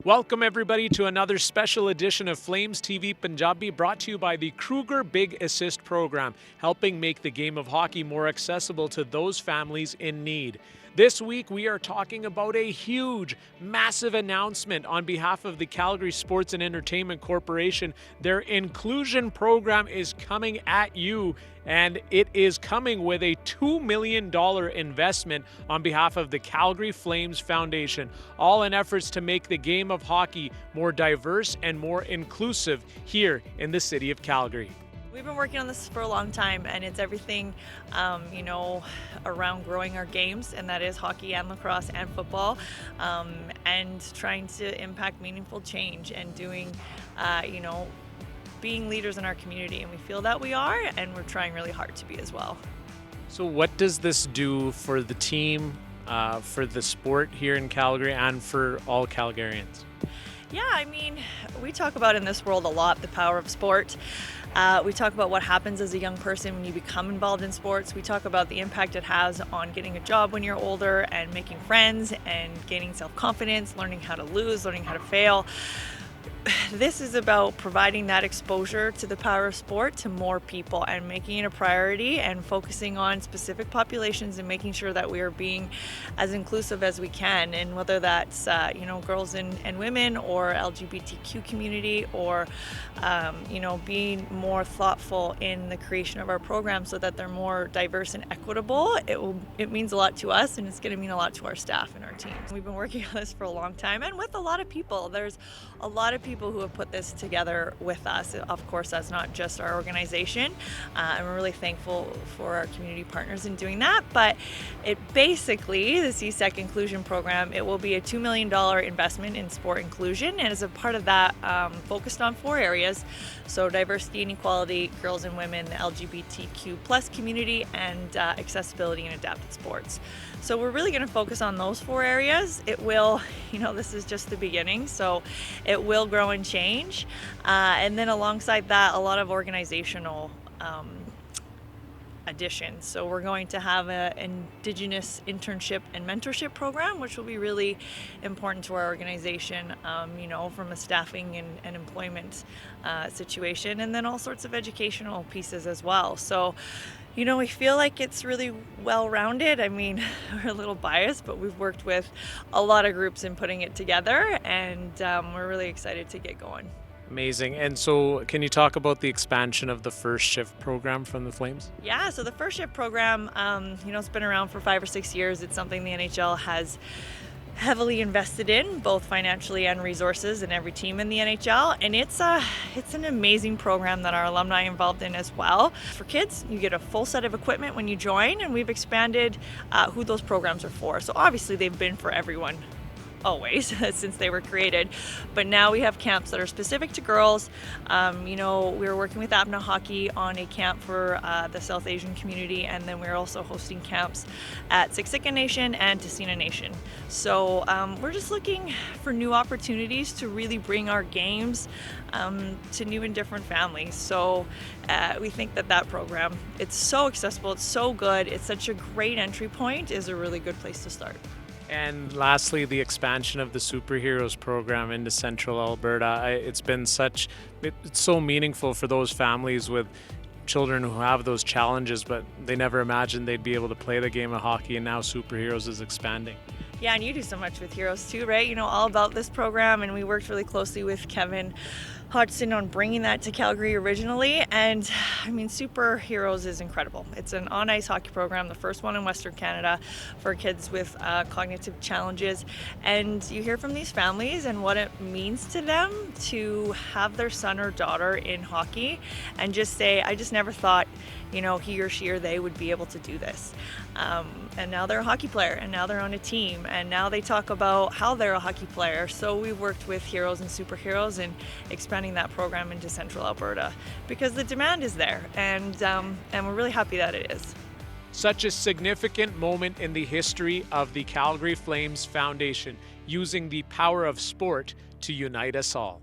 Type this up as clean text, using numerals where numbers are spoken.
Welcome everybody to another special edition of Flames TV Punjabi, brought to you by the Kruger Big Assist program, helping make the game of hockey more accessible to those families in need. This week we are talking about a huge, massive announcement on behalf of the Calgary Sports and Entertainment Corporation. Their inclusion program is coming at you, and it is coming with a $2 million investment on behalf of the Calgary Flames Foundation, all in efforts to make the game of hockey more diverse and more inclusive here in the city of Calgary. We've been working on this for a long time, and it's everything, around growing our games, and that is hockey and lacrosse and football, and trying to impact meaningful change and doing, being leaders in our community. And we feel that we are, and we're trying really hard to be as well. So what does this do for the team, for the sport here in Calgary, and for all Calgarians? Yeah, I mean, we talk about in this world a lot the power of sport. We talk about what happens as a young person when you become involved in sports. We talk about the impact it has on getting a job when you're older and making friends and gaining self-confidence, learning how to lose, learning how to fail. This is about providing that exposure to the power of sport to more people and making it a priority and focusing on specific populations and making sure that we are being as inclusive as we can. And whether that's, girls and women or LGBTQ community or, being more thoughtful in the creation of our program so that they're more diverse and equitable, it means a lot to us, and it's going to mean a lot to our staff and our teams. We've been working on this for a long time, and with a lot of people. There's a lot of people who have put this together with us. Of course, that's not just our organization, and we're really thankful for our community partners in doing that. But it basically, the CSEC inclusion program, it will be a $2 million investment in sport inclusion, and as a part of that, focused on 4 areas. So diversity and equality, girls and women, the LGBTQ plus community, and accessibility and adapted sports. So we're really going to focus on those 4 areas. It will, this is just the beginning, so it will grow and change. And then alongside that, a lot of organizational additions. So we're going to have an Indigenous internship and mentorship program, which will be really important to our organization, from a staffing and employment situation, and then all sorts of educational pieces as well. So we feel like it's really well-rounded. I mean, we're a little biased, but we've worked with a lot of groups in putting it together, and we're really excited to get going. Amazing. And so can you talk about the expansion of the First Shift program from the Flames? Yeah, so the First Shift program, it's been around for 5 or 6 years. It's something the NHL has heavily invested in, both financially and resources, in every team in the NHL, and it's an amazing program that our alumni are involved in as well. For kids, you get a full set of equipment when you join, and we've expanded who those programs are for. So obviously they've been for everyone always since they were created, but now we have camps that are specific to girls. We were working with Abna Hockey on a camp for the South Asian community, and then we're also hosting camps at Siksika Nation and Tessina Nation. So we're just looking for new opportunities to really bring our games to new and different families. So we think that program, it's so accessible, it's so good, it's such a great entry point, is a really good place to start. And lastly, the expansion of the Superheroes program into Central Alberta. It's so meaningful for those families with children who have those challenges, but they never imagined they'd be able to play the game of hockey, and now Superheroes is expanding. Yeah, and you do so much with Heroes too, right? All about this program, and we worked really closely with Kevin Hodgson on bringing that to Calgary originally, and Superheroes is incredible. It's an on-ice hockey program, the first one in Western Canada for kids with cognitive challenges, and you hear from these families and what it means to them to have their son or daughter in hockey and just say, I just never thought he or she or they would be able to do this. And now they're a hockey player, and now they're on a team, and now they talk about how they're a hockey player. So we've worked with Heroes and Superheroes and expanding that program into Central Alberta because the demand is there, and we're really happy that it is. Such a significant moment in the history of the Calgary Flames Foundation, using the power of sport to unite us all.